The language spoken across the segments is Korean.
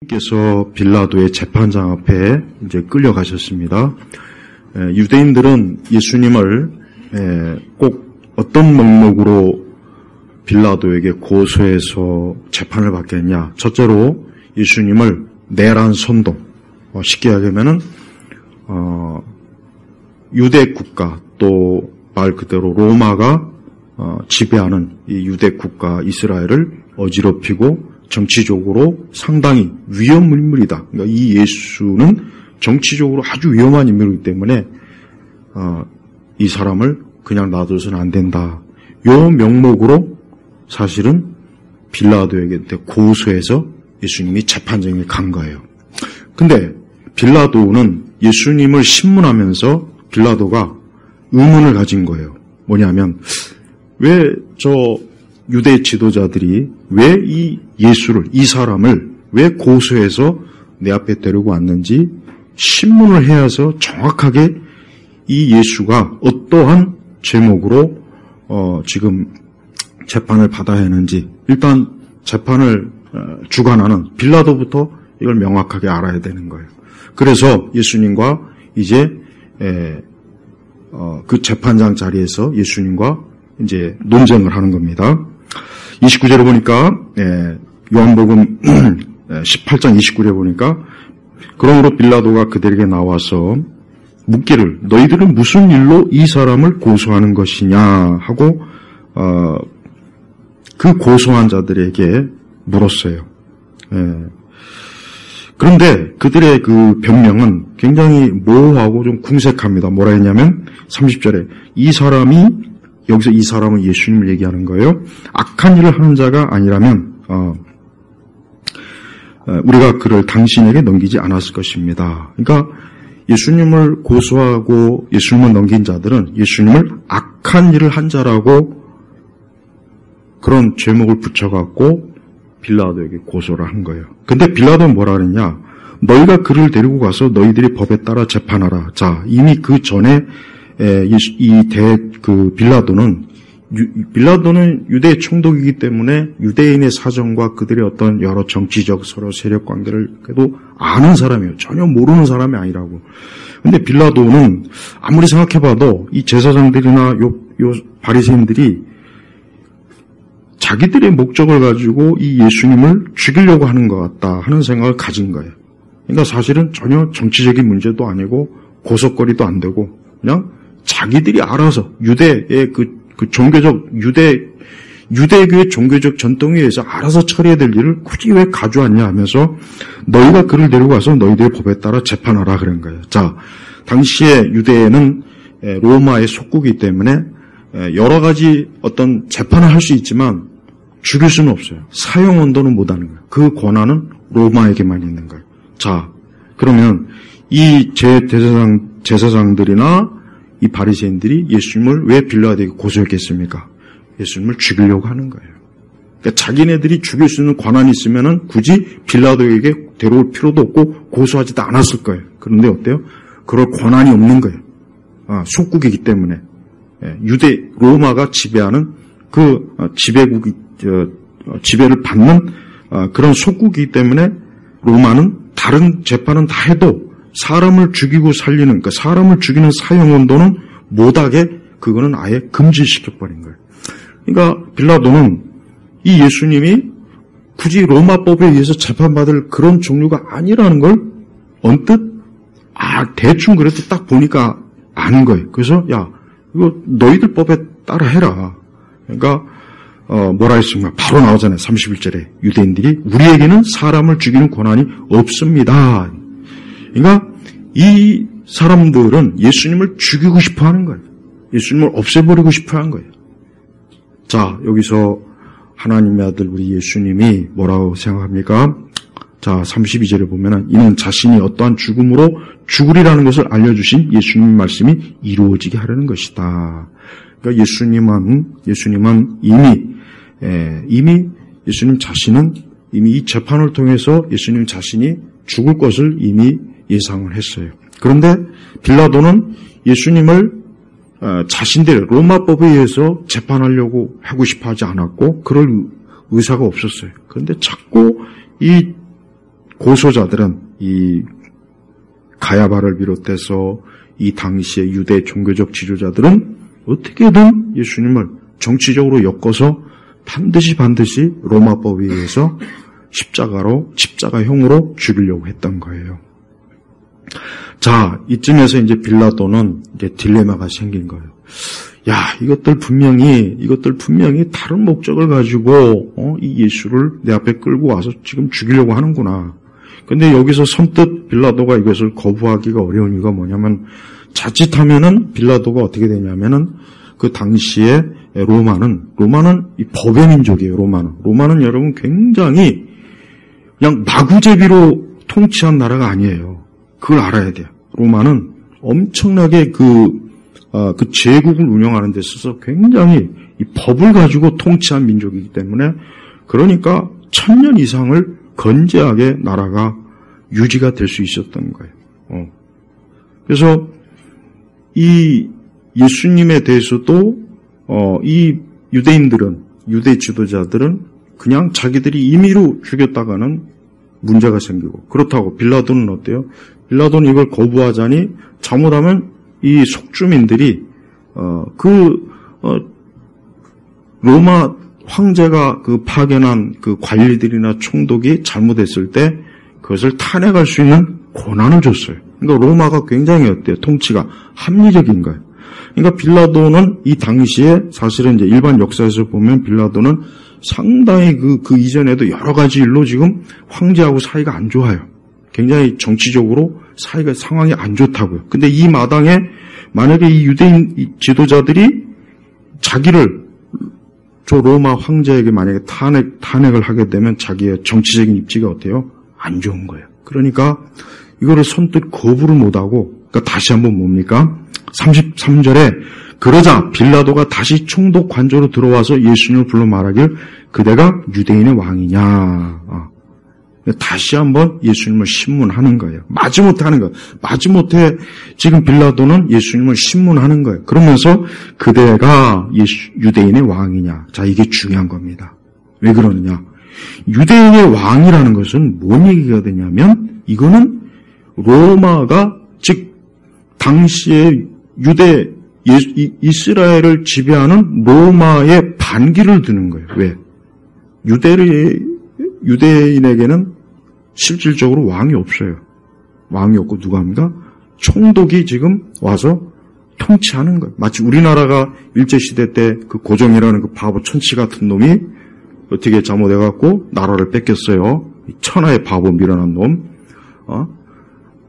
께서 빌라도의 재판장 앞에 이제 끌려가셨습니다. 유대인들은 예수님을 꼭 어떤 명목으로 빌라도에게 고소해서 재판을 받겠냐. 첫째로 예수님을 내란 선동, 쉽게 하자면은 유대 국가 또 말 그대로 로마가 지배하는 이 유대 국가 이스라엘을 어지럽히고 정치적으로 상당히 위험 인물이다. 그러니까 이 예수는 정치적으로 아주 위험한 인물이기 때문에 이 사람을 그냥 놔둬서는 안 된다. 요 명목으로 사실은 빌라도에게 고소해서 예수님이 재판장에 간 거예요. 근데 빌라도는 예수님을 신문하면서 빌라도가 의문을 가진 거예요. 뭐냐면 왜 저 유대 지도자들이 왜 이 예수를, 이 사람을 왜 고소해서 내 앞에 데리고 왔는지 신문을 해야서 정확하게 이 예수가 어떠한 제목으로 지금 재판을 받아야 하는지 일단 재판을 주관하는 빌라도부터 이걸 명확하게 알아야 되는 거예요. 그래서 예수님과 이제 그 재판장 자리에서 예수님과 이제 논쟁을 하는 겁니다. 29절에 보니까 요한복음 18장 29절에 보니까 그러므로 빌라도가 그들에게 나와서 묻기를 너희들은 무슨 일로 이 사람을 고소하는 것이냐 하고 그 고소한 자들에게 물었어요. 그런데 그들의 그 변명은 굉장히 모호하고 좀 궁색합니다. 뭐라 했냐면 30절에 이 사람이 여기서 이 사람은 예수님을 얘기하는 거예요. 악한 일을 하는 자가 아니라면 우리가 그를 당신에게 넘기지 않았을 것입니다. 그러니까 예수님을 고소하고 예수님을 넘긴 자들은 예수님을 악한 일을 한 자라고 그런 제목을 붙여갖고 빌라도에게 고소를 한 거예요. 근데 빌라도는 뭐라 그랬냐? 너희가 그를 데리고 가서 너희들이 법에 따라 재판하라. 자, 이미 그 전에 빌라도는 유대 총독이기 때문에 유대인의 사정과 그들의 어떤 여러 정치적 서로 세력 관계를 그래도 아는 사람이에요. 전혀 모르는 사람이 아니라고. 근데 빌라도는 아무리 생각해봐도 이 제사장들이나 요 바리새인들이 자기들의 목적을 가지고 이 예수님을 죽이려고 하는 것 같다 하는 생각을 가진 거예요. 그러니까 사실은 전혀 정치적인 문제도 아니고 고속거리도 안 되고 그냥 자기들이 알아서 유대의 그 종교적 유대교의 종교적 전통에 의해서 알아서 처리해야 될 일을 굳이 왜 가져왔냐 하면서 너희가 그를 데리고 가서 너희들의 법에 따라 재판하라 그런 거예요. 자, 당시에 유대는 로마의 속국이기 때문에 여러 가지 어떤 재판을 할 수 있지만 죽일 수는 없어요. 사형 언도는 못하는 거예요. 그 권한은 로마에게만 있는 거예요. 자, 그러면 이 제사장들이나 이 바리새인들이 예수님을 왜 빌라도에게 고소했겠습니까? 예수님을 죽이려고 하는 거예요. 그러니까 자기네들이 죽일 수 있는 권한이 있으면은 굳이 빌라도에게 데려올 필요도 없고 고소하지도 않았을 거예요. 그런데 어때요? 그럴 권한이 없는 거예요. 속국이기 때문에. 로마가 지배하는 그 지배를 받는 그런 속국이기 때문에 로마는 다른 재판은 다 해도 사람을 죽이고 살리는, 그러니까 사람을 죽이는 사형 언도는 못하게 그거는 아예 금지시켜버린 거예요. 그러니까 빌라도는 이 예수님이 굳이 로마법에 의해서 재판받을 그런 종류가 아니라는 걸 언뜻 대충 그래도 딱 보니까 아는 거예요. 그래서 야 이거 너희들 법에 따라 해라. 그러니까 뭐라 했습니까? 바로 나오잖아요. 31절에 유대인들이 우리에게는 사람을 죽이는 권한이 없습니다. 그러니까 이 사람들은 예수님을 죽이고 싶어 하는 거예요. 예수님을 없애버리고 싶어 하는 거예요. 자, 여기서 하나님의 아들 우리 예수님이 뭐라고 생각합니까? 자, 32절에 보면은 이는 자신이 어떠한 죽음으로 죽으리라는 것을 알려주신 예수님의 말씀이 이루어지게 하려는 것이다. 그러니까 예수님은 이미 예수님 자신은 이미 이 재판을 통해서 예수님 자신이 죽을 것을 이미 예상을 했어요. 그런데 빌라도는 예수님을 자신들 로마법에 의해서 재판하려고 하고 싶어 하지 않았고 그럴 의사가 없었어요. 그런데 자꾸 이 고소자들은 이 가야바를 비롯해서 이 당시의 유대 종교적 지도자들은 어떻게든 예수님을 정치적으로 엮어서 반드시 로마법에 의해서 십자가형으로 죽이려고 했던 거예요. 자, 이쯤에서 이제 빌라도는 이제 딜레마가 생긴 거예요. 야, 이것들 분명히 다른 목적을 가지고 이 예수를 내 앞에 끌고 와서 지금 죽이려고 하는구나. 근데 여기서 선뜻 빌라도가 이것을 거부하기가 어려운 이유가 뭐냐면, 자칫하면은 빌라도가 어떻게 되냐면은 그 당시에 로마는 이 법의 민족이에요. 로마는 여러분 굉장히 그냥 마구제비로 통치한 나라가 아니에요. 그걸 알아야 돼요. 로마는 엄청나게 그 제국을 운영하는 데 있어서 굉장히 이 법을 가지고 통치한 민족이기 때문에, 그러니까 1000년 이상을 건재하게 나라가 유지가 될 수 있었던 거예요. 그래서 이 예수님에 대해서도 이 유대 지도자들은 그냥 자기들이 임의로 죽였다가는 문제가 생기고, 그렇다고 빌라도는 어때요? 빌라도는 이걸 거부하자니 잘못하면 이 속주민들이 로마 황제가 그 파견한 그 관리들이나 총독이 잘못했을 때 그것을 탄핵할 수 있는 권한을 줬어요. 그러니까 로마가 굉장히 어때요? 통치가 합리적인 거예요. 그러니까 빌라도는 이 당시에 사실은 이제 일반 역사에서 보면 빌라도는 상당히 그 이전에도 여러 가지 일로 지금 황제하고 사이가 안 좋아요. 굉장히 정치적으로 상황이 안 좋다고요. 근데 이 마당에 만약에 이 유대인 지도자들이 자기를 저 로마 황제에게 만약에 탄핵을 하게 되면 자기의 정치적인 입지가 어때요? 안 좋은 거예요. 그러니까 이거를 선뜻 거부를 못하고, 그러니까 다시 한번 뭡니까? 33절에 그러자 빌라도가 다시 총독 관저로 들어와서 예수님을 불러 말하길 그대가 유대인의 왕이냐. 다시 한번 예수님을 신문하는 거예요. 마지못해 하는 거예요. 마지못해 지금 빌라도는 예수님을 신문하는 거예요. 그러면서 그대가 유대인의 왕이냐. 자, 이게 중요한 겁니다. 왜 그러느냐. 유대인의 왕이라는 것은 뭔 얘기가 되냐면, 이거는 로마가 즉 당시에 이스라엘을 지배하는 로마의 반기를 드는 거예요. 왜? 유대인에게는 실질적으로 왕이 없어요. 왕이 없고 누가 합니까? 총독이 지금 와서 통치하는 거예요. 마치 우리나라가 일제시대 때 그 고종이라는 그 바보 천치 같은 놈이 어떻게 잘못해갖고 나라를 뺏겼어요. 천하의 바보 밀어난 놈.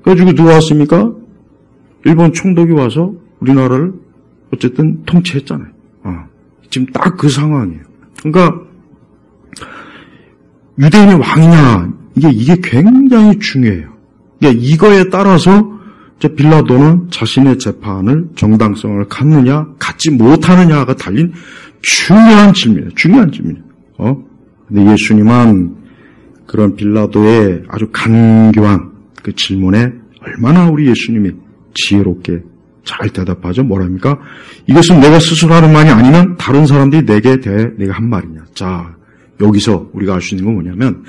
그래가지고 누가 왔습니까? 일본 총독이 와서 우리나라를 어쨌든 통치했잖아요. 지금 딱 그 상황이에요. 그러니까 유대인의 왕이냐, 이게 굉장히 중요해요. 그러니까 이거에 따라서 빌라도는 자신의 재판을 정당성을 갖느냐 갖지 못하느냐가 달린 중요한 질문이에요. 근데 예수님은 그런 빌라도의 아주 간교한 그 질문에 얼마나 우리 예수님이 지혜롭게 잘 대답하죠. 뭐랍니까? 이것은 내가 스스로 하는 말이 아니면 다른 사람들이 내게 대해 내가 한 말이냐. 자, 여기서 우리가 알 수 있는 건 뭐냐면,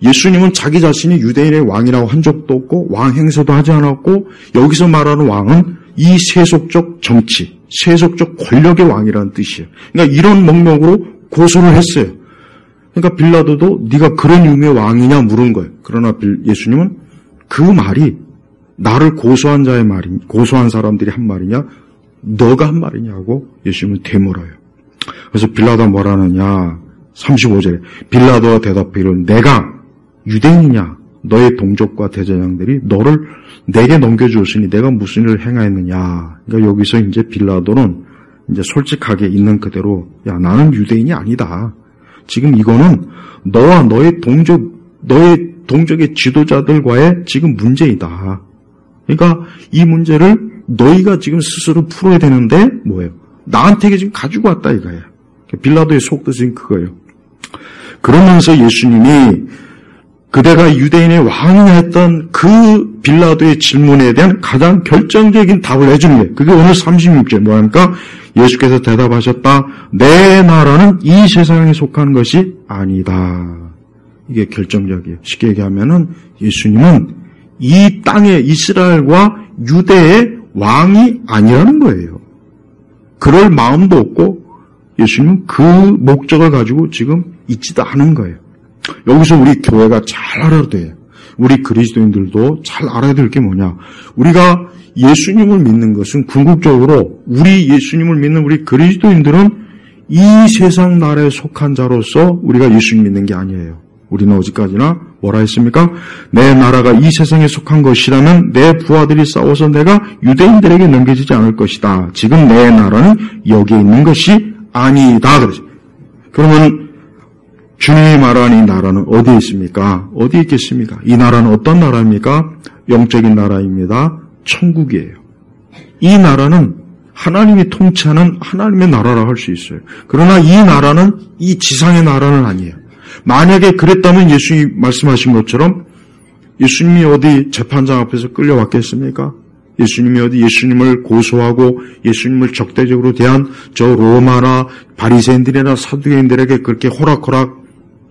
예수님은 자기 자신이 유대인의 왕이라고 한 적도 없고 왕 행세도 하지 않았고, 여기서 말하는 왕은 이 세속적 정치, 세속적 권력의 왕이라는 뜻이에요. 그러니까 이런 명목으로 고소를 했어요. 그러니까 빌라도도 네가 그런 의미의 왕이냐 물은 거예요. 그러나 예수님은 그 말이 나를 고소한 자의 말이, 고소한 사람들이 한 말이냐, 너가 한 말이냐고 예수님은 되물어요. 그래서 빌라도가 뭐라느냐, 35절에 빌라도가 대답하기를 내가 유대인이냐, 너의 동족과 대제사장들이 너를 내게 넘겨주었으니 내가 무슨 일을 행하였느냐. 그러니까 여기서 이제 빌라도는 이제 솔직하게 있는 그대로, 야, 나는 유대인이 아니다. 지금 이거는 너와 너의 동족의 지도자들과의 지금 문제이다. 그러니까 이 문제를 너희가 지금 스스로 풀어야 되는데 뭐예요? 나한테 지금 가지고 왔다 이거예요. 빌라도의 속뜻은 그거예요. 그러면서 예수님이 그대가 유대인의 왕이냐 했던 그 빌라도의 질문에 대한 가장 결정적인 답을 해주는 거예요. 그게 오늘 36절 뭐합니까? 예수께서 대답하셨다. 내 나라는 이 세상에 속한 것이 아니다. 이게 결정적이에요. 쉽게 얘기하면은 예수님은 이 땅의 이스라엘과 유대의 왕이 아니라는 거예요. 그럴 마음도 없고 예수님은 그 목적을 가지고 지금 있지도 않은 거예요. 여기서 우리 교회가 잘 알아야 돼요. 우리 그리스도인들도 잘 알아야 될 게 뭐냐. 우리가 예수님을 믿는 것은 궁극적으로 우리 예수님을 믿는 우리 그리스도인들은 이 세상 나라에 속한 자로서 우리가 예수님 믿는 게 아니에요. 우리는 어디까지나 뭐라 했습니까? 내 나라가 이 세상에 속한 것이라면 내 부하들이 싸워서 내가 유대인들에게 넘겨지지 않을 것이다. 지금 내 나라는 여기에 있는 것이 아니다. 그러죠. 그러면 주님이 말하는 이 나라는 어디에 있습니까? 어디에 있겠습니까? 이 나라는 어떤 나라입니까? 영적인 나라입니다. 천국이에요. 이 나라는 하나님이 통치하는 하나님의 나라라고 할 수 있어요. 그러나 이 나라는 이 지상의 나라는 아니에요. 만약에 그랬다면 예수님이 말씀하신 것처럼 예수님이 어디 재판장 앞에서 끌려왔겠습니까? 예수님이 어디 예수님을 고소하고 예수님을 적대적으로 대한 저 로마나 바리새인들이나 사두개인들에게 그렇게 호락호락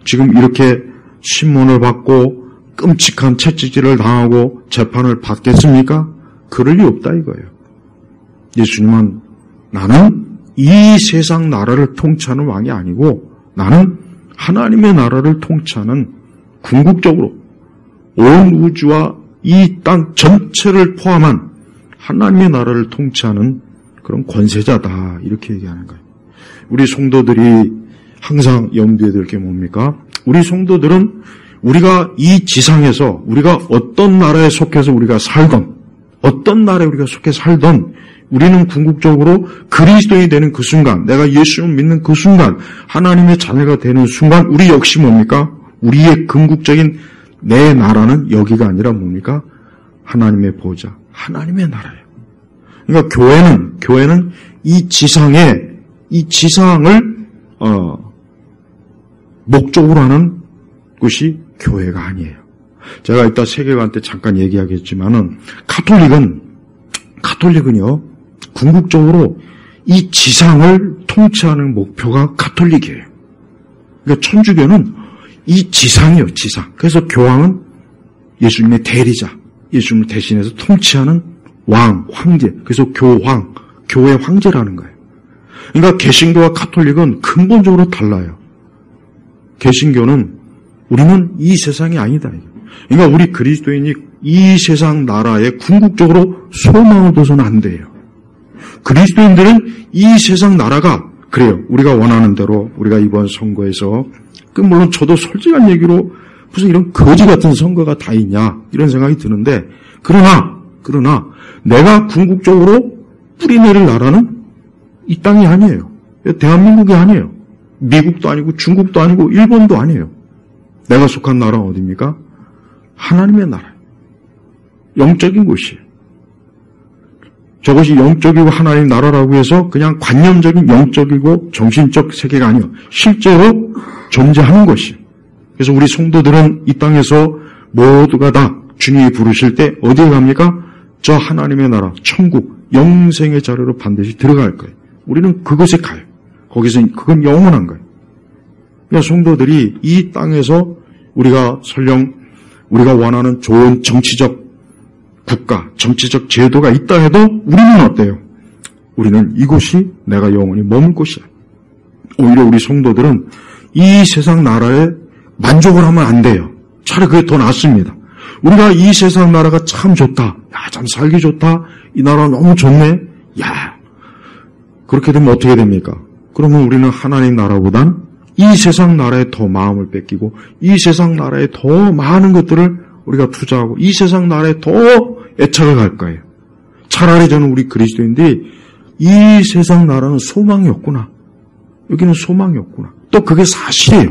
지금 이렇게 신문을 받고 끔찍한 채찍질을 당하고 재판을 받겠습니까? 그럴 리 없다 이거예요. 예수님은 나는 이 세상 나라를 통치하는 왕이 아니고 나는 하나님의 나라를 통치하는 궁극적으로 온 우주와 이 땅 전체를 포함한 하나님의 나라를 통치하는 그런 권세자다 이렇게 얘기하는 거예요. 우리 성도들이 항상 염두에 둘 게 뭡니까? 우리 성도들은 우리가 이 지상에서 우리가 어떤 나라에 속해서 우리가 살던 어떤 나라에 우리가 속해 살던 우리는 궁극적으로 그리스도인이 되는 그 순간, 내가 예수를 믿는 그 순간, 하나님의 자녀가 되는 순간 우리 역시 뭡니까? 우리의 궁극적인 내 나라는 여기가 아니라 뭡니까? 하나님의 보좌, 하나님의 나라예요. 그러니까 교회는 이 지상을 목적으로 하는 것이 교회가 아니에요. 제가 이따 세계관 때 잠깐 얘기하겠지만은 가톨릭은요 궁극적으로 이 지상을 통치하는 목표가 가톨릭이에요. 그러니까 천주교는 이 지상이에요, 지상. 그래서 교황은 예수님의 대리자, 예수님을 대신해서 통치하는 왕, 황제. 그래서 교회 황제라는 거예요. 그러니까 개신교와 가톨릭은 근본적으로 달라요. 개신교는 우리는 이 세상이 아니다. 그러니까 우리 그리스도인이 이 세상 나라에 궁극적으로 소망을 둬서는 안 돼요. 그리스도인들은 이 세상 나라가 그래요. 우리가 원하는 대로 우리가 이번 선거에서 물론 저도 솔직한 얘기로 무슨 이런 거지 같은 선거가 다 있냐 이런 생각이 드는데 그러나 내가 궁극적으로 뿌리내릴 나라는 이 땅이 아니에요. 대한민국이 아니에요. 미국도 아니고 중국도 아니고 일본도 아니에요. 내가 속한 나라는 어디입니까? 하나님의 나라예요. 영적인 곳이에요. 저것이 영적이고 하나님 나라라고 해서 그냥 관념적인 영적이고 정신적 세계가 아니에요. 실제로 존재하는 것이에요. 그래서 우리 성도들은 이 땅에서 모두가 다 주님이 부르실 때 어디에 갑니까? 저 하나님의 나라, 천국, 영생의 자리로 반드시 들어갈 거예요. 우리는 그곳에 가요. 거기서 그건 영원한 거예요. 그러니까 성도들이 이 땅에서 우리가 설령 우리가 원하는 좋은 정치적 국가, 정치적 제도가 있다 해도 우리는 어때요? 우리는 이곳이 내가 영원히 머물 곳이야. 오히려 우리 성도들은 이 세상 나라에 만족을 하면 안 돼요. 차라리 그게 더 낫습니다. 우리가 이 세상 나라가 참 좋다. 야, 참 살기 좋다. 이 나라 너무 좋네. 야, 그렇게 되면 어떻게 됩니까? 그러면 우리는 하나님 나라보단 이 세상 나라에 더 마음을 뺏기고 이 세상 나라에 더 많은 것들을 우리가 투자하고 이 세상 나라에 더 애착을 갈 거예요. 차라리 저는 우리 그리스도인들이 이 세상 나라는 소망이 없구나. 여기는 소망이 없구나. 또 그게 사실이에요.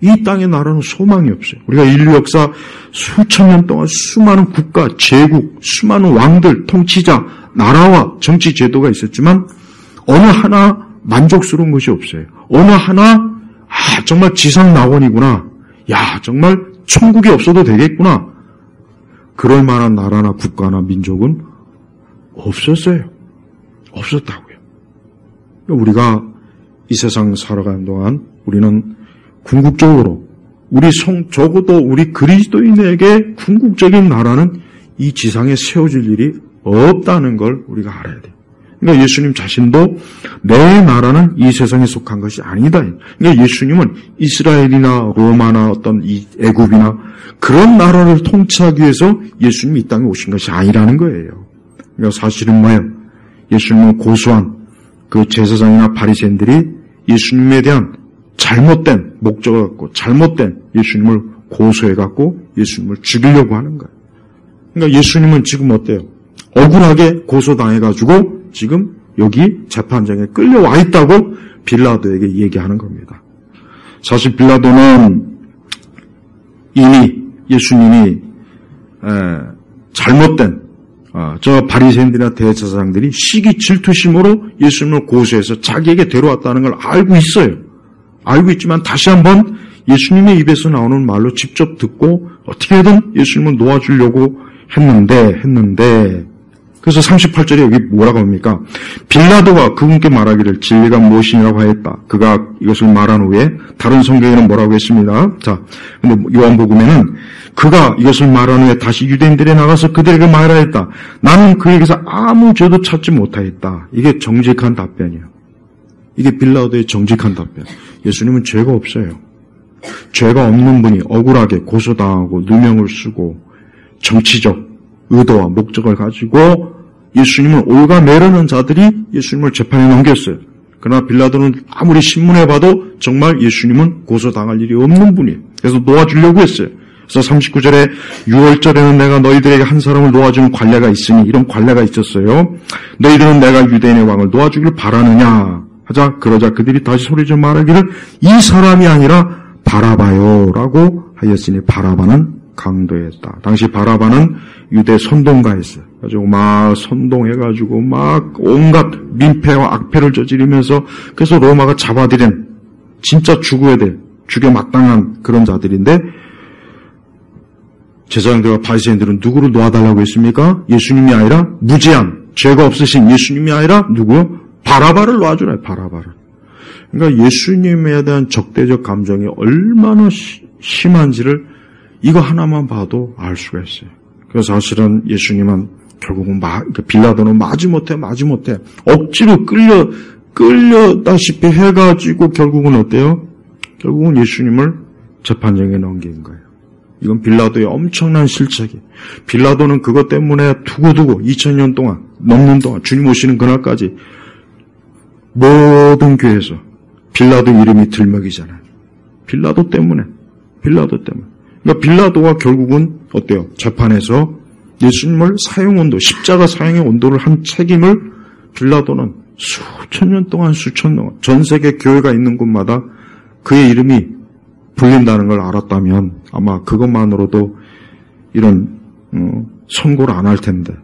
이 땅의 나라는 소망이 없어요. 우리가 인류 역사 수천 년 동안 수많은 국가, 제국, 수많은 왕들, 통치자, 나라와 정치 제도가 있었지만 어느 하나 만족스러운 것이 없어요. 어느 하나 정말 지상 낙원이구나. 야, 정말 천국이 없어도 되겠구나. 그럴 만한 나라나 국가나 민족은 없었어요. 없었다고요. 우리가 이 세상 살아가는 동안 우리는 궁극적으로 적어도 우리 그리스도인에게 궁극적인 나라는 이 지상에 세워질 일이 없다는 걸 우리가 알아야 돼요. 그러니까 예수님 자신도 내 나라는 이 세상에 속한 것이 아니다. 그러니까 예수님은 이스라엘이나 로마나 어떤 이 애굽이나 그런 나라를 통치하기 위해서 예수님이 이 땅에 오신 것이 아니라는 거예요. 그러니까 사실은 뭐예요? 예수님을 고소한 그 제사장이나 바리새인들이 예수님에 대한 잘못된 목적을 갖고 잘못된 예수님을 고소해갖고 예수님을 죽이려고 하는 거예요. 그러니까 예수님은 지금 어때요? 억울하게 고소당해가지고 지금 여기 재판장에 끌려와 있다고 빌라도에게 얘기하는 겁니다. 사실 빌라도는 이미 예수님이 잘못된 저 바리새인들이나 대제사장들이 시기 질투심으로 예수님을 고소해서 자기에게 데려왔다는 걸 알고 있어요. 알고 있지만 다시 한번 예수님의 입에서 나오는 말로 직접 듣고 어떻게든 예수님을 놓아주려고 했는데 그래서 38절에 여기 뭐라고 합니까? 빌라도가 그분께 말하기를 진리가 무엇이냐고 하였다. 그가 이것을 말한 후에 다른 성경에는 뭐라고 했습니다. 자, 근데 요한복음에는 그가 이것을 말한 후에 다시 유대인들에 나가서 그들에게 말하였다. 나는 그에게서 아무 죄도 찾지 못하였다. 이게 정직한 답변이에요. 이게 빌라도의 정직한 답변. 예수님은 죄가 없어요. 죄가 없는 분이 억울하게 고소당하고 누명을 쓰고 정치적 의도와 목적을 가지고 예수님을 올가매려는 자들이 예수님을 재판에 넘겼어요. 그러나 빌라도는 아무리 신문에 봐도 정말 예수님은 고소당할 일이 없는 분이에요. 그래서 놓아주려고 했어요. 그래서 39절에 6월절에는 내가 너희들에게 한 사람을 놓아주는 관례가 있으니 이런 관례가 있었어요. 너희들은 내가 유대인의 왕을 놓아주기를 바라느냐 하자 그러자 그들이 다시 소리쳐 말하기를 이 사람이 아니라 바라바요라고 하였으니 바라바는 강도였다. 당시 바라바는 유대 선동가였어요. 가지고 막 선동해가지고 막 온갖 민폐와 악패를 저지르면서 그래서 로마가 잡아들인 진짜 죽어야 돼. 죽여 마땅한 그런 자들인데 제사장들과 바리새인들은 누구를 놓아달라고 했습니까? 예수님이 아니라 무죄한 죄가 없으신 예수님이 아니라 누구요? 바라바를 놓아주라. 바라바를. 그러니까 예수님에 대한 적대적 감정이 얼마나 심한지를 이거 하나만 봐도 알 수가 있어요. 그래서 사실은 예수님은 결국은 빌라도는 마지못해 억지로 끌려다시피 해가지고 결국은 어때요? 결국은 예수님을 재판장에 넘긴 거예요. 이건 빌라도의 엄청난 실책이에요. 빌라도는 그것 때문에 두고두고 2000년 동안 넘는 동안 주님 오시는 그날까지 모든 교회에서 빌라도 이름이 들먹이잖아요. 빌라도 때문에. 그러니까 빌라도가 결국은 어때요? 재판에서 예수님을 사형온도, 십자가 사형의 온도를 한 책임을 빌라도는 수천 년 동안 전 세계 교회가 있는 곳마다 그의 이름이 불린다는 걸 알았다면 아마 그것만으로도 이런 선고를 안 할 텐데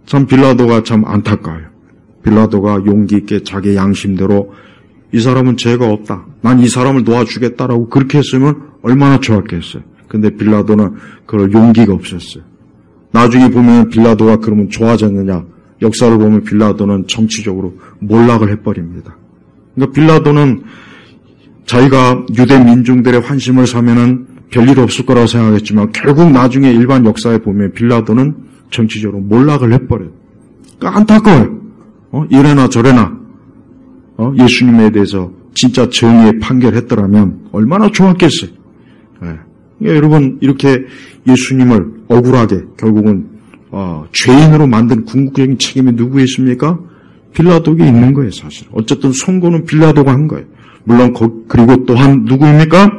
참 빌라도가 참 안타까워요. 빌라도가 용기 있게 자기 양심대로 이 사람은 죄가 없다. 난 이 사람을 놓아주겠다라고 그렇게 했으면 얼마나 좋았겠어요. 근데 빌라도는 그럴 용기가 없었어요. 나중에 보면 빌라도가 그러면 좋아졌느냐. 역사를 보면 빌라도는 정치적으로 몰락을 해버립니다. 그러니까 빌라도는 자기가 유대 민중들의 환심을 사면은 별일 없을 거라고 생각했지만 결국 나중에 일반 역사에 보면 빌라도는 정치적으로 몰락을 해버려요. 그러니까 안타까워요. 이래나 저래나 예수님에 대해서 진짜 정의의 판결했더라면 얼마나 좋았겠어요. 네. 그러니까 여러분 이렇게 예수님을 억울하게 결국은 죄인으로 만든 궁극적인 책임이 누구에 있습니까? 빌라도에게 있는 거예요. 사실. 어쨌든 선고는 빌라도가 한 거예요. 물론 그리고 또한 누구입니까?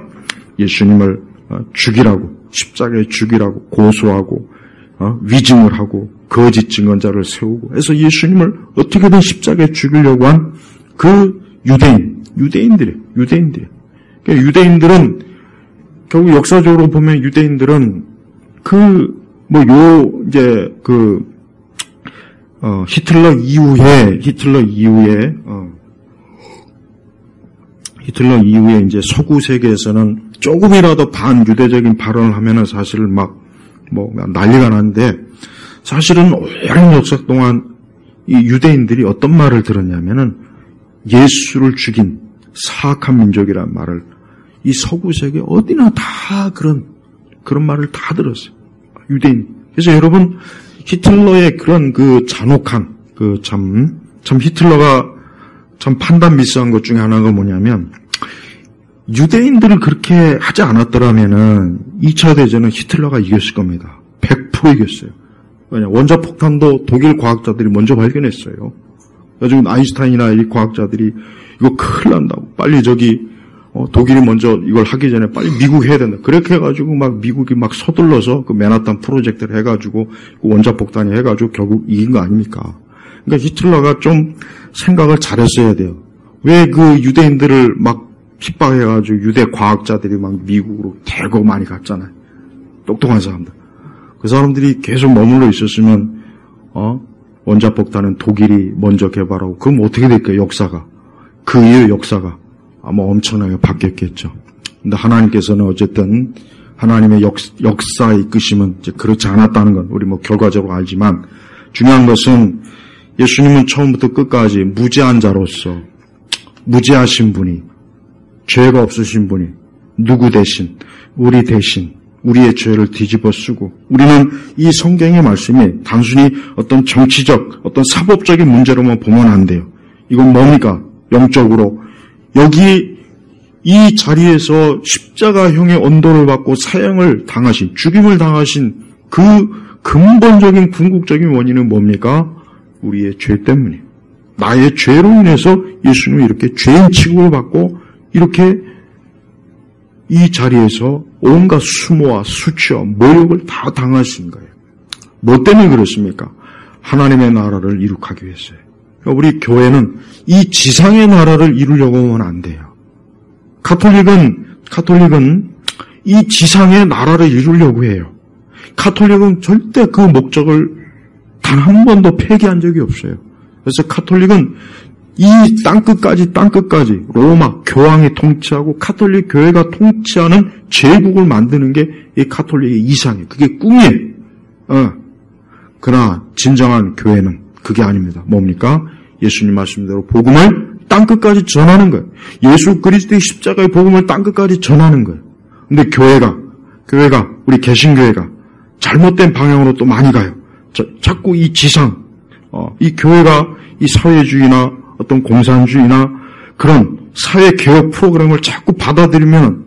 예수님을 죽이라고 십자가에 죽이라고 고소하고 위증을 하고 거짓 증언자를 세우고 해서 예수님을 어떻게든 십자가에 죽이려고 한 그 유대인들이에요. 그러니까 유대인들은 결국 역사적으로 보면 유대인들은 히틀러 이후에 이제 서구 세계에서는 조금이라도 반유대적인 발언을 하면은 사실 난리가 나는데 사실은 오랜 역사 동안 이 유대인들이 어떤 말을 들었냐면은 예수를 죽인 사악한 민족이란 말을 이 서구 세계 어디나 다 그런 말을 다 들었어요. 유대인. 그래서 여러분, 히틀러의 그런 그 잔혹한, 참 히틀러가 참 판단 미스한 것 중에 하나가 뭐냐면, 유대인들을 그렇게 하지 않았더라면은 2차 대전은 히틀러가 이겼을 겁니다. 100% 이겼어요. 왜냐, 원자폭탄도 독일 과학자들이 먼저 발견했어요. 그래가지고 아인슈타인이나 이 과학자들이 이거 큰일 난다고. 빨리 독일이 먼저 이걸 하기 전에 빨리 미국 해야 된다. 그렇게 해가지고 막 미국이 막 서둘러서 그 맨하탄 프로젝트를 해가지고 그 원자폭탄이 해가지고 결국 이긴 거 아닙니까? 그러니까 히틀러가 좀 생각을 잘했어야 돼요. 왜 그 유대인들을 막 핍박해가지고 유대 과학자들이 막 미국으로 대거 많이 갔잖아요. 똑똑한 사람들. 그 사람들이 계속 머물러 있었으면, 원자폭탄은 독일이 먼저 개발하고, 그럼 어떻게 될까요, 역사가? 그 이후 역사가 아마 엄청나게 바뀌었겠죠. 근데 하나님께서는 어쨌든, 하나님의 역사에 이끄심은 이제 그렇지 않았다는 건 우리 결과적으로 알지만, 중요한 것은 예수님은 처음부터 끝까지 무죄한 자로서, 무죄하신 분이, 죄가 없으신 분이, 누구 대신, 우리 대신, 우리의 죄를 뒤집어 쓰고, 우리는 이 성경의 말씀이 단순히 어떤 정치적, 어떤 사법적인 문제로만 보면 안 돼요. 이건 뭡니까? 영적으로. 여기 이 자리에서 십자가형의 언도를 받고 사형을 당하신, 죽임을 당하신 그 근본적인 궁극적인 원인은 뭡니까? 우리의 죄 때문이에요. 나의 죄로 인해서 예수님은 이렇게 죄인 취급을 받고 이렇게 이 자리에서 온갖 수모와 수치와 모욕을 다 당하신 거예요. 뭐 때문에 그렇습니까? 하나님의 나라를 이룩하기 위해서요. 우리 교회는 이 지상의 나라를 이루려고 하면 안 돼요. 카톨릭은 이 지상의 나라를 이루려고 해요. 카톨릭은 절대 그 목적을 단 한 번도 폐기한 적이 없어요. 그래서 카톨릭은 이 땅끝까지 로마 교황이 통치하고 카톨릭 교회가 통치하는 제국을 만드는 게 이 카톨릭의 이상이에요. 그게 꿈이에요. 그러나 진정한 교회는 그게 아닙니다. 뭡니까? 예수님 말씀대로 복음을 땅끝까지 전하는 거예요. 예수 그리스도의 십자가의 복음을 땅끝까지 전하는 거예요. 근데 교회가 우리 개신교회가 잘못된 방향으로 또 많이 가요. 자꾸 이 지상, 이 교회가 이 사회주의나 어떤 공산주의나 그런 사회개혁 프로그램을 자꾸 받아들이면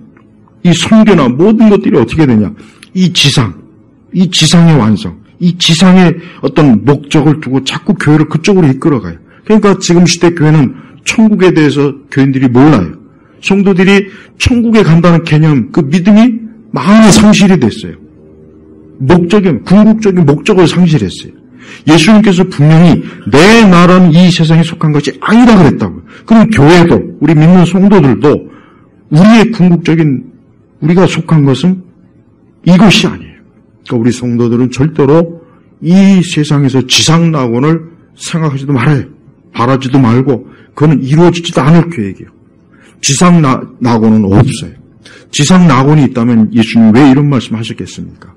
이 선교나 모든 것들이 어떻게 되냐. 이 지상의 완성, 이 지상의 어떤 목적을 두고 자꾸 교회를 그쪽으로 이끌어가요. 그러니까 지금 시대 교회는 천국에 대해서 교인들이 몰라요. 성도들이 천국에 간다는 개념, 그 믿음이 마음에 상실이 됐어요. 궁극적인 목적을 상실했어요. 예수님께서 분명히 내 나라는 이 세상에 속한 것이 아니다 그랬다고요. 그럼 교회도, 우리 믿는 성도들도 우리의 궁극적인, 우리가 속한 것은 이것이 아니에요. 그러니까 우리 성도들은 절대로 이 세상에서 지상 낙원을 생각하지도 말아요. 바라지도 말고 그거는 이루어지지도 않을 계획이에요. 지상 낙원은 없어요. 지상 낙원이 있다면 예수님 왜 이런 말씀 하셨겠습니까?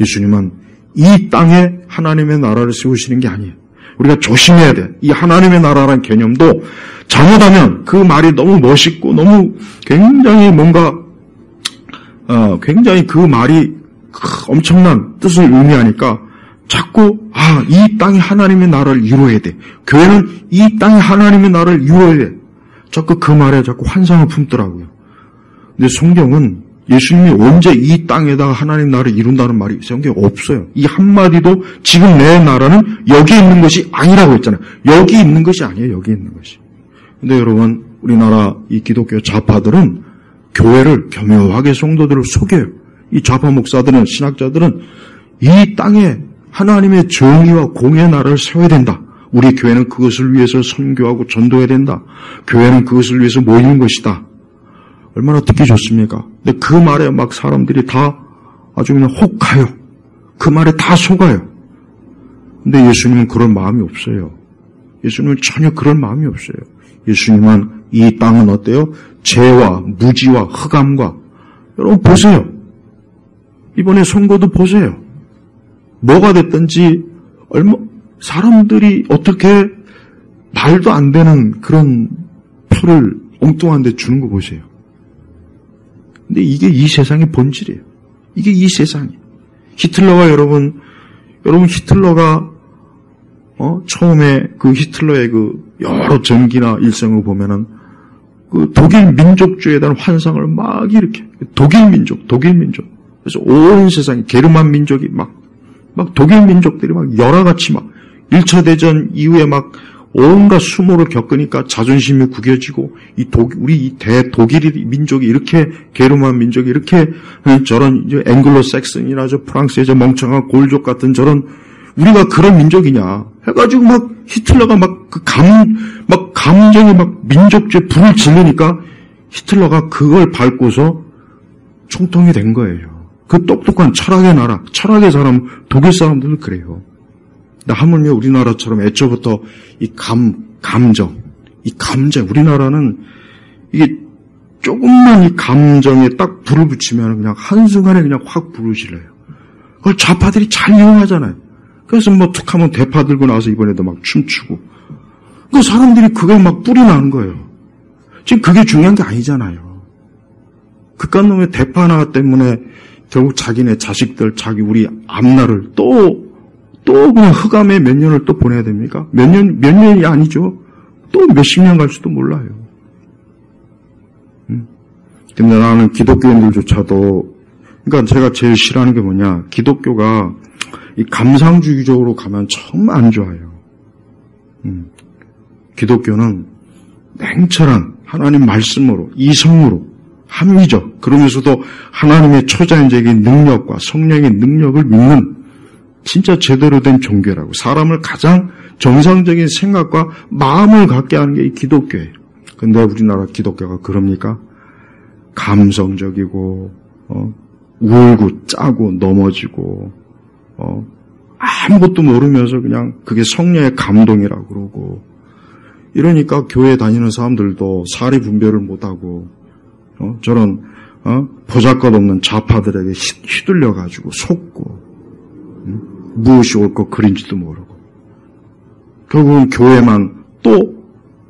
예수님은 이 땅에 하나님의 나라를 세우시는 게 아니에요. 우리가 조심해야 돼. 이 하나님의 나라라는 개념도 잘못하면 그 말이 너무 멋있고 너무 굉장히 굉장히 그 말이 엄청난 뜻을 의미하니까 자꾸 이 땅에 하나님의 나라를 이루어야 돼. 교회는 이 땅에 하나님의 나라를 이루어야 돼. 자꾸 그 말에 자꾸 환상을 품더라고요. 근데 성경은 예수님이 언제 이 땅에다가 하나님 나라를 이룬다는 말이 성경에 없어요. 이 한마디도 지금 내 나라는 여기 있는 것이 아니라고 했잖아요. 여기 있는 것이 아니에요. 여기 있는 것이. 근데 여러분, 우리나라 이 기독교 좌파들은 교회를 교묘하게 성도들을 속여요. 이 좌파 목사들은, 신학자들은 이 땅에 하나님의 정의와 공의의 나라를 세워야 된다. 우리 교회는 그것을 위해서 선교하고 전도해야 된다. 교회는 그것을 위해서 모이는 것이다. 얼마나 듣기 좋습니까? 근데 그 말에 막 사람들이 다 아주 그냥 혹하요. 그 말에 다 속아요. 근데 예수님은 그런 마음이 없어요. 예수님은 전혀 그런 마음이 없어요. 예수님은 이 땅은 어때요? 죄와 무지와 흑암과, 여러분 보세요. 이번에 선거도 보세요. 뭐가 됐든지 사람들이 어떻게 말도 안 되는 그런 표를 엉뚱한 데 주는 거 보세요. 근데 이게 이 세상의 본질이에요. 이게 이 세상이에요. 히틀러가 여러분 히틀러가 처음에 그 히틀러의 그 여러 전기나 일생을 보면은 그 독일 민족주의에 대한 환상을 막 이렇게 독일 민족. 그래서 온 세상에 게르만 민족이 막 독일 민족들이 막 여러 가지 막 1차 대전 이후에 막 온갖 수모를 겪으니까 자존심이 구겨지고 우리 이 대독일 민족이 이렇게 게르만 민족이 이렇게 저런 이제 앵글로색슨이나 저 프랑스의 저 멍청한 골족 같은 저런 우리가 그런 민족이냐 해가지고 막 히틀러가 막 감정이 막 민족주의 불을 지르니까 히틀러가 그걸 밟고서 총통이 된 거예요. 그 똑똑한 철학의 나라, 철학의 사람, 독일 사람들은 그래요. 근데 하물며 우리나라처럼 애초부터 이 감정, 우리나라는 이게 조금만 이 감정에 딱 불을 붙이면 그냥 한순간에 그냥 확 불을 질러요. 그걸 좌파들이 잘 이용하잖아요. 그래서 뭐 툭하면 대파 들고 나와서 이번에도 막 춤추고. 그 사람들이 그걸 막 뿌리 나는 거예요. 지금 그게 중요한 게 아니잖아요. 그깟 놈의 대파 하나 때문에 결국 자기네 자식들, 우리 앞날을 또 그냥 흑암에 몇 년을 또 보내야 됩니까? 몇 년이 아니죠. 또 몇십 년 갈 수도 몰라요. 근데 나는 기독교인들조차도, 그러니까 제가 제일 싫어하는 게 뭐냐, 기독교가 이 감상주의적으로 가면 정말 안 좋아요. 기독교는 냉철한 하나님 말씀으로, 이성으로, 합리적, 그러면서도 하나님의 초자연적인 능력과 성령의 능력을 믿는 진짜 제대로 된 종교라고. 사람을 가장 정상적인 생각과 마음을 갖게 하는 게 이 기독교예요. 근데 우리나라 기독교가 그럽니까? 감성적이고, 울고 짜고 넘어지고, 아무것도 모르면서 그냥 그게 성령의 감동이라고 그러고, 이러니까 교회 다니는 사람들도 사리 분별을 못하고, 저런, 보잘것없는 좌파들에게 휘둘려가지고 속고, 무엇이 옳고 그린지도 모르고, 결국은 교회만 또,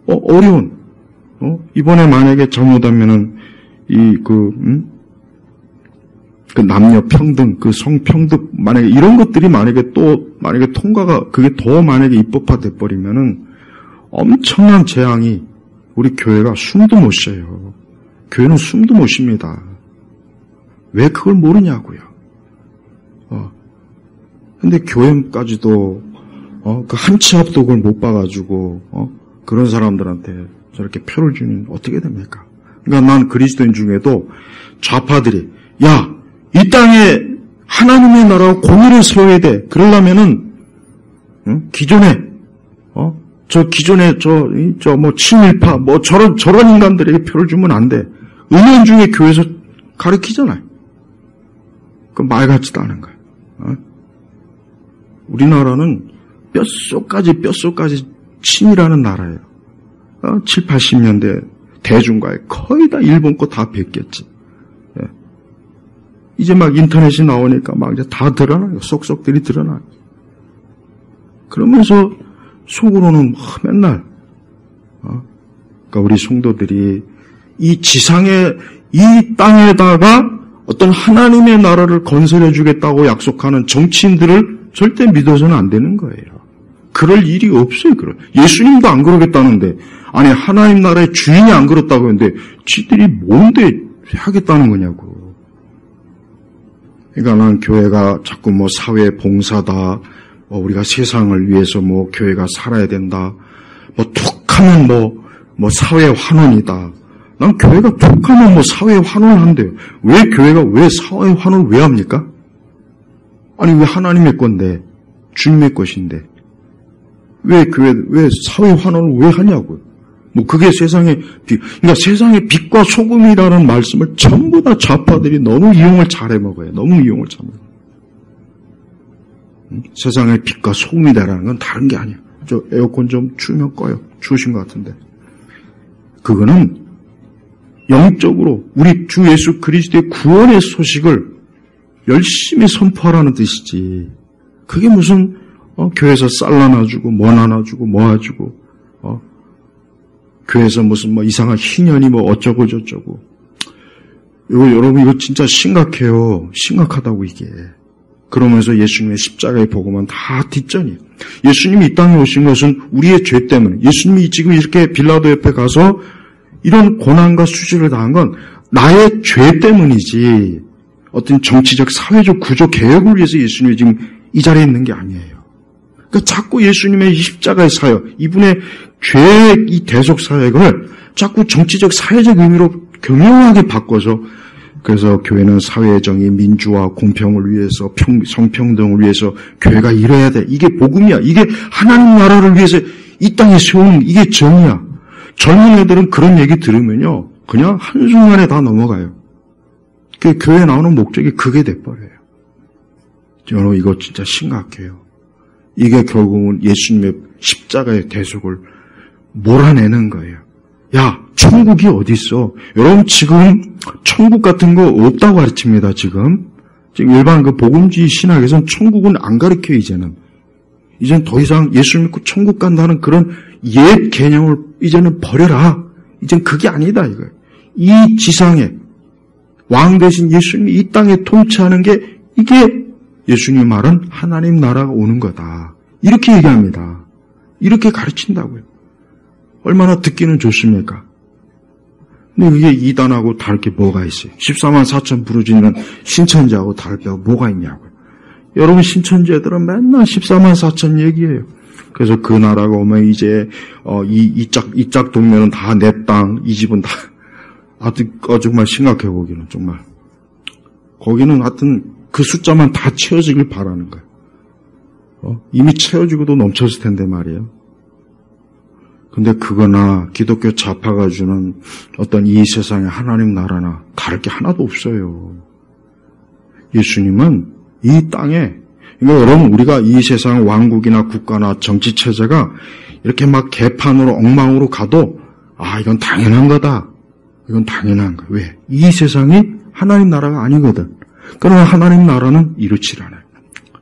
어려운, 이번에 만약에 잘못하면은, 그 남녀 평등, 그 성평등, 만약에 이런 것들이 만약에 통과가, 그게 더 만약에 입법화 돼버리면은 엄청난 재앙이 우리 교회가 숨도 못 쉬어요. 교회는 숨도 못 쉽니다. 왜 그걸 모르냐고요. 근데 교회까지도, 그 한 치 앞도 그걸 못 봐가지고, 그런 사람들한테 저렇게 표를 주면 어떻게 됩니까? 그러니까 난 그리스도인 중에도 좌파들이, 야, 이 땅에 하나님의 나라와 공의를 세워야 돼. 그러려면은, 기존에 친일파, 저런 인간들에게 표를 주면 안 돼. 은연 중에 교회에서 가르치잖아요. 그 말 같지도 않은 거예요. 우리나라는 뼛속까지 친이라는 나라예요. 7, 80년대 대중과에 거의 다 일본 거 다 뺏겼지. 예. 이제 막 인터넷이 나오니까 막 이제 다 드러나요. 쏙쏙들이 드러나요. 그러면서 속으로는 맨날, 그러니까 우리 성도들이 이 지상에, 이 땅에다가 어떤 하나님의 나라를 건설해 주겠다고 약속하는 정치인들을 절대 믿어서는 안 되는 거예요. 그럴 일이 없어요. 예수님도 안 그러겠다는데, 아니 하나님 나라의 주인이 안 그렇다고 했는데 지들이 뭔데 하겠다는 거냐고. 그러니까 난 교회가 자꾸 뭐 사회 봉사다, 우리가 세상을 위해서 뭐 교회가 살아야 된다, 뭐 툭하면 뭐 사회 환원이다. 난 교회가 툭하면 뭐 사회 환원을 한대요. 왜 교회가 왜 사회 환원을 왜 합니까? 아니 왜 하나님의 건데, 주님의 것인데 왜 사회 환원을 왜 하냐고요. 뭐 그게 세상의 빛, 그러니까 세상의 빛과 소금이라는 말씀을 전부 다 좌파들이 너무 이용을 잘해 먹어요. 너무 이용을 잘 먹어요. 세상의 빛과 소금이다라는 건 다른 게 아니에요. 저 에어컨 좀 추우면 꺼요. 추우신 것 같은데. 그거는 영적으로 우리 주 예수 그리스도의 구원의 소식을 열심히 선포하라는 뜻이지. 그게 무슨 교회에서 쌀 나눠주고 뭐 나눠주고 뭐 해주고 교회에서 무슨 뭐 이상한 희년이 뭐 어쩌고 저쩌고. 여러분 이거 진짜 심각해요. 심각하다고 이게. 그러면서 예수님의 십자가의 복음은 다 뒷전이에요. 예수님이 이 땅에 오신 것은 우리의 죄 때문에, 예수님이 지금 이렇게 빌라도 옆에 가서 이런 고난과 수치를 당한 건 나의 죄 때문이지 어떤 정치적 사회적 구조 개혁을 위해서 예수님이 지금 이 자리에 있는 게 아니에요. 그러니까 자꾸 예수님의 십자가의 사역, 이분의 죄의 이 대속 사역을 자꾸 정치적 사회적 의미로 교묘하게 바꿔서, 그래서 교회는 사회의 정의, 민주화, 공평을 위해서, 성평등을 위해서 교회가 이뤄야 돼. 이게 복음이야. 이게 하나님 나라를 위해서 이 땅에 세우는 이게 정의야. 젊은 애들은 그런 얘기 들으면요, 그냥 한순간에 다 넘어가요. 그 교회에 나오는 목적이 그게 돼버려요. 여러분 이거 진짜 심각해요. 이게 결국은 예수님의 십자가의 대속을 몰아내는 거예요. 야, 천국이 어디 있어? 여러분 지금 천국 같은 거 없다고 가르칩니다. 지금 일반 그 복음주의 신학에서는 천국은 안 가르쳐요. 이제는 더 이상 예수 믿고 천국 간다는 그런 옛 개념을 이제는 버려라. 이젠 그게 아니다 이거예요. 이 지상에 왕 대신 예수님이 이 땅에 통치하는 게 이게 예수님 말은 하나님 나라가 오는 거다. 이렇게 얘기합니다. 이렇게 가르친다고요. 얼마나 듣기는 좋습니까? 근데 그게 이단하고 다를 게 뭐가 있어요? 14만 4천 부르짖는 신천지하고 다를 게 뭐가 있냐고요. 여러분 신천지애들은 맨날 14만 4천 얘기해요. 그래서 그 나라가 오면 이제 이 짝 동네는 다 내 땅, 이 집은 다 정말 심각해 거기는 정말. 거기는 하여튼 그 숫자만 다 채워지길 바라는 거예요. 이미 채워지고도 넘쳤을 텐데 말이에요. 근데 그거나 기독교 좌파가 주는 어떤 이 세상의 하나님 나라나 다를 게 하나도 없어요. 예수님은 이 땅에, 그러니까 여러분 우리가 이 세상 왕국이나 국가나 정치 체제가 이렇게 막 개판으로 엉망으로 가도 이건 당연한 거다. 이건 당연한 거야. 왜? 이 세상이 하나님 나라가 아니거든. 그러나 하나님 나라는 이렇지 않아요.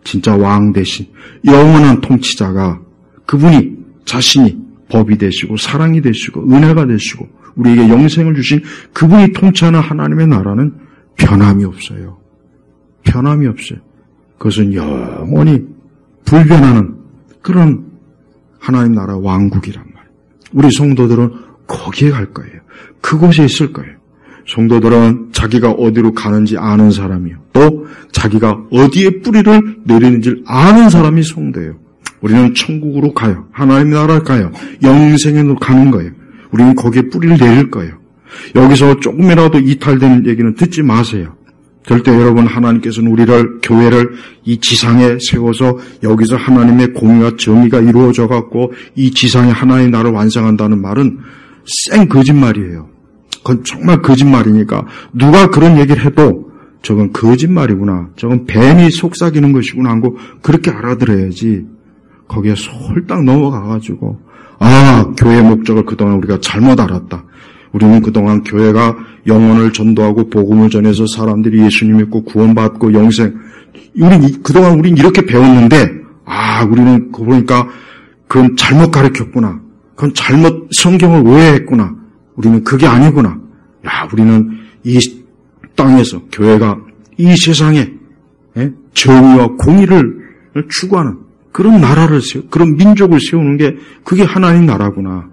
진짜 왕 대신 영원한 통치자가 그분이 자신이 법이 되시고 사랑이 되시고 은혜가 되시고 우리에게 영생을 주신 그분이 통치하는 하나님의 나라는 변함이 없어요. 변함이 없어요. 그것은 영원히 불변하는 그런 하나님 나라 왕국이란 말이에요. 우리 성도들은 거기에 갈 거예요. 그곳에 있을 거예요. 성도들은 자기가 어디로 가는지 아는 사람이요. 또 자기가 어디에 뿌리를 내리는지 아는 사람이 성도예요. 우리는 천국으로 가요. 하나님 나라를 가요. 영생으로 가는 거예요. 우리는 거기에 뿌리를 내릴 거예요. 여기서 조금이라도 이탈되는 얘기는 듣지 마세요. 절대 여러분 하나님께서는 우리를 교회를 이 지상에 세워서 여기서 하나님의 공의와 정의가 이루어져 갖고 이 지상에 하나님 나라를 완성한다는 말은 생 거짓말이에요. 그건 정말 거짓말이니까 누가 그런 얘기를 해도 저건 거짓말이구나. 저건 뱀이 속삭이는 것이구나 하고 그렇게 알아들어야지. 거기에 솔딱 넘어가가지고 교회의 목적을 그동안 우리가 잘못 알았다. 우리는 그동안 교회가 영혼을 전도하고 복음을 전해서 사람들이 예수님 믿고 구원받고 영생. 그동안 우린 이렇게 배웠는데 우리는 그거 보니까 그건 잘못 가르쳤구나. 그건 잘못 성경을 오해했구나. 우리는 그게 아니구나. 우리는 이 땅에서 교회가 이 세상에 정의와 공의를 추구하는 그런 나라를 그런 민족을 세우는 게 그게 하나님 나라구나.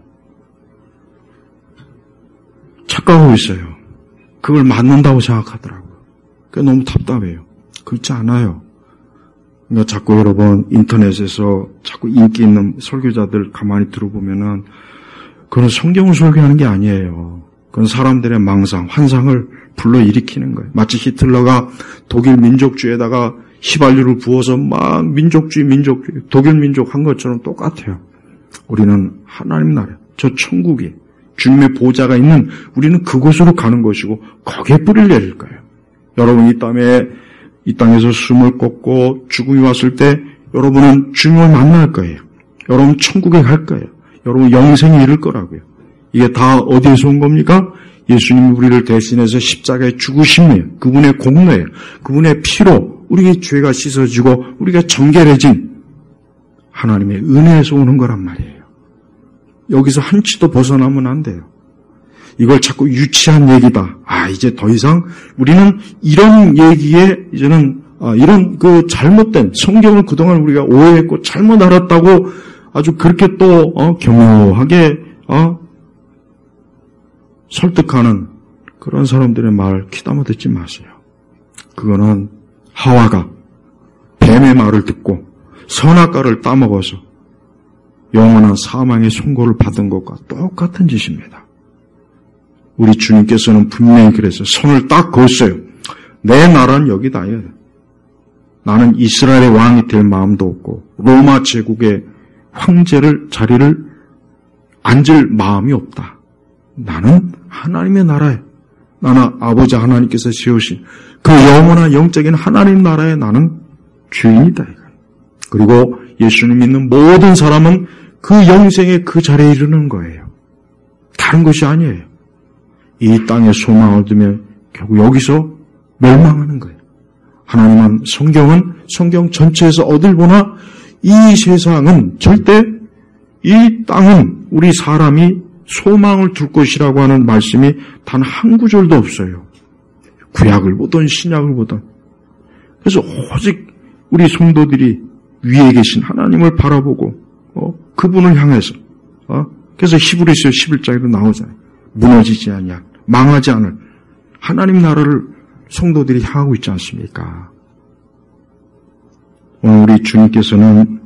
착각하고 있어요. 그걸 맞는다고 생각하더라고요. 그게 너무 답답해요. 그렇지 않아요. 그러니까 자꾸 여러분 인터넷에서 자꾸 인기 있는 설교자들 가만히 들어보면은 그건 성경을 설교하는 게 아니에요. 그건 사람들의 망상, 환상을 불러일으키는 거예요. 마치 히틀러가 독일 민족주의에다가 휘발유를 부어서 막 민족주의, 독일 민족 한 것처럼 똑같아요. 우리는 하나님 나라, 저 천국이 주님의 보좌가 있는 우리는 그곳으로 가는 것이고 거기에 뿌리를 내릴 거예요. 여러분 이 땅에서 숨을 꽂고 죽음이 왔을 때 여러분은 주님을 만날 거예요. 여러분 천국에 갈 거예요. 여러분 영생에 이를 거라고요. 이게 다 어디에서 온 겁니까? 예수님이 우리를 대신해서 십자가에 죽으심이에요. 그분의 공로예요. 그분의 피로 우리의 죄가 씻어지고 우리가 정결해진 하나님의 은혜에서 오는 거란 말이에요. 여기서 한치도 벗어나면 안 돼요. 이걸 자꾸 유치한 얘기다. 이제 더 이상 우리는 이런 얘기에 이제는 이런 그 잘못된 성경을 그동안 우리가 오해했고 잘못 알았다고 아주 그렇게 또 교묘하게 설득하는 그런 사람들의 말 귀담아 듣지 마세요. 그거는 하와가 뱀의 말을 듣고 선악과를 따먹어서 영원한 사망의 선고를 받은 것과 똑같은 짓입니다. 우리 주님께서는 분명히 그래서 손을 딱 그었어요. 내 나라는 여기다. 나는 이스라엘의 왕이 될 마음도 없고 로마 제국의 황제를 자리를 앉을 마음이 없다. 나는 하나님의 나라에, 나는 아버지 하나님께서 세우신 그 영원한 영적인 하나님 나라에 나는 주인이다. 그리고 예수님 믿는 모든 사람은 그 영생의 그 자리에 이르는 거예요. 다른 것이 아니에요. 이 땅에 소망을 두면 결국 여기서 멸망하는 거예요. 하나님은 성경 전체에서 어딜 보나 이 세상은 절대 이 땅은 우리 사람이 소망을 둘 것이라고 하는 말씀이 단 한 구절도 없어요. 구약을 보든 신약을 보든. 그래서 오직 우리 성도들이 위에 계신 하나님을 바라보고 그분을 향해서 그래서 히브리서 11장에도 나오잖아요. 무너지지 아니한 망하지 않을 하나님 나라를 성도들이 향하고 있지 않습니까? 오늘 우리 주님께서는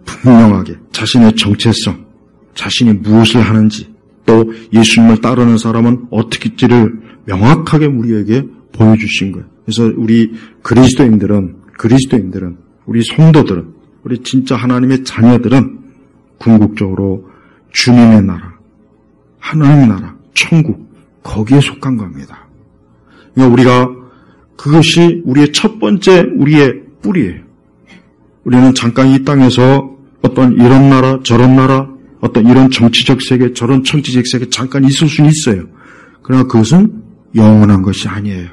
분명하게 자신의 정체성, 자신이 무엇을 하는지, 또 예수님을 따르는 사람은 어떻게일지를 명확하게 우리에게 보여주신 거예요. 그래서 우리 그리스도인들은 우리 성도들은, 우리 진짜 하나님의 자녀들은 궁극적으로 주님의 나라, 하나님의 나라, 천국, 거기에 속한 겁니다. 그러니까 우리가 그것이 우리의 첫 번째 우리의 뿌리예요. 우리는 잠깐 이 땅에서 어떤 이런 나라, 저런 나라, 어떤 이런 정치적 세계, 저런 정치적 세계 잠깐 있을 수는 있어요. 그러나 그것은 영원한 것이 아니에요.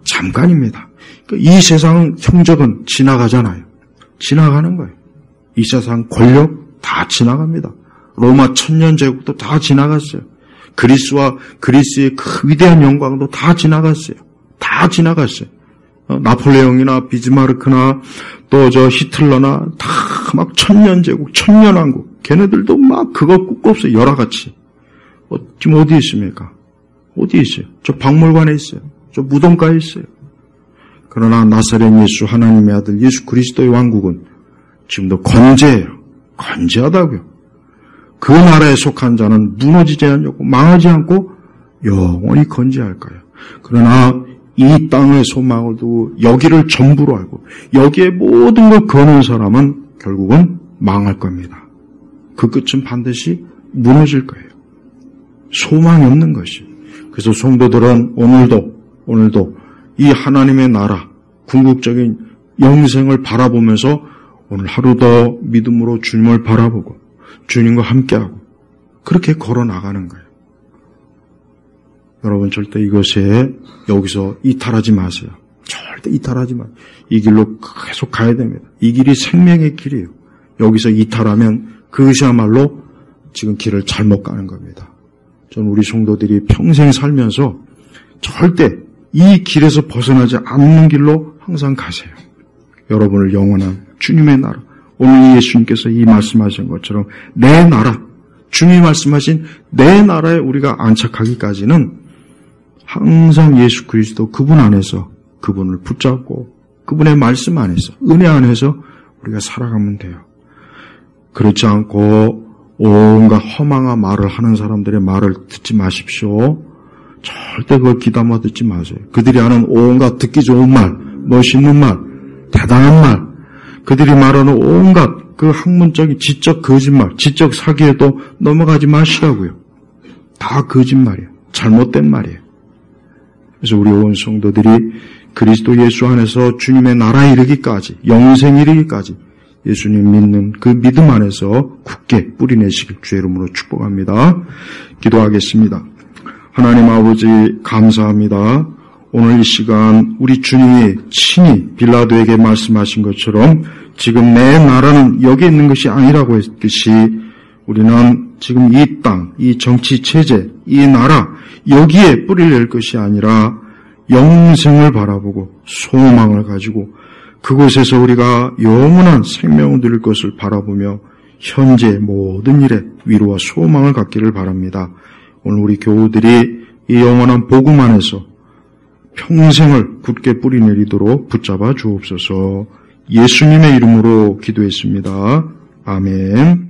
잠깐입니다. 그러니까 이 세상 형적은 지나가잖아요. 지나가는 거예요. 이 세상 권력 다 지나갑니다. 로마 천년제국도 다 지나갔어요. 그리스와 그리스의 그 위대한 영광도 다 지나갔어요. 다 지나갔어요. 나폴레옹이나 비즈마르크나 또 히틀러나 다 막 천년제국, 천년왕국, 걔네들도 막 그거 꾹 없어요. 여러 가지. 지금 어디 있습니까? 어디 있어요? 저 박물관에 있어요. 저 무덤가에 있어요. 그러나 나사렛 예수 하나님의 아들 예수 그리스도의 왕국은 지금도 건재해요. 건재하다고요. 그 나라에 속한 자는 무너지지 않고 망하지 않고 영원히 건재할 거예요. 그러나 이 땅의 소망을 두고 여기를 전부로 알고 여기에 모든 걸 거는 사람은 결국은 망할 겁니다. 그 끝은 반드시 무너질 거예요. 소망이 없는 것이. 그래서 성도들은 오늘도 이 하나님의 나라, 궁극적인 영생을 바라보면서 오늘 하루 더 믿음으로 주님을 바라보고 주님과 함께하고 그렇게 걸어나가는 거예요. 여러분 절대 이것에 여기서 이탈하지 마세요. 절대 이탈하지 마세요. 이 길로 계속 가야 됩니다. 이 길이 생명의 길이에요. 여기서 이탈하면 그것이야말로 지금 길을 잘못 가는 겁니다. 저는 우리 성도들이 평생 살면서 절대 이 길에서 벗어나지 않는 길로 항상 가세요. 여러분을 영원한 주님의 나라, 오늘 예수님께서 이 말씀하신 것처럼 내 나라, 주님이 말씀하신 내 나라에 우리가 안착하기까지는 항상 예수 그리스도 그분 안에서 그분을 붙잡고 그분의 말씀 안에서 은혜 안에서 우리가 살아가면 돼요. 그렇지 않고 온갖 허망한 말을 하는 사람들의 말을 듣지 마십시오. 절대 그걸 귀담아 듣지 마세요. 그들이 하는 온갖 듣기 좋은 말, 멋있는 말, 대단한 말, 그들이 말하는 온갖 그 학문적인 지적 거짓말, 지적 사기에도 넘어가지 마시라고요. 다 거짓말이에요. 잘못된 말이에요. 그래서 우리 온 성도들이 그리스도 예수 안에서 주님의 나라에 이르기까지, 영생에 이르기까지 예수님 믿는 그 믿음 안에서 굳게 뿌리내시길 주의 이름으로 축복합니다. 기도하겠습니다. 하나님 아버지 감사합니다. 오늘 이 시간 우리 주님이 친히 빌라도에게 말씀하신 것처럼 지금 내 나라는 여기 있는 것이 아니라고 했듯이 우리는 지금 이 땅, 이 정치 체제, 이 나라 여기에 뿌리를 낼 것이 아니라 영생을 바라보고 소망을 가지고 그곳에서 우리가 영원한 생명을 누릴 것을 바라보며 현재 모든 일에 위로와 소망을 갖기를 바랍니다. 오늘 우리 교우들이 이 영원한 복음 안에서 평생을 굳게 뿌리내리도록 붙잡아 주옵소서. 예수님의 이름으로 기도했습니다. 아멘.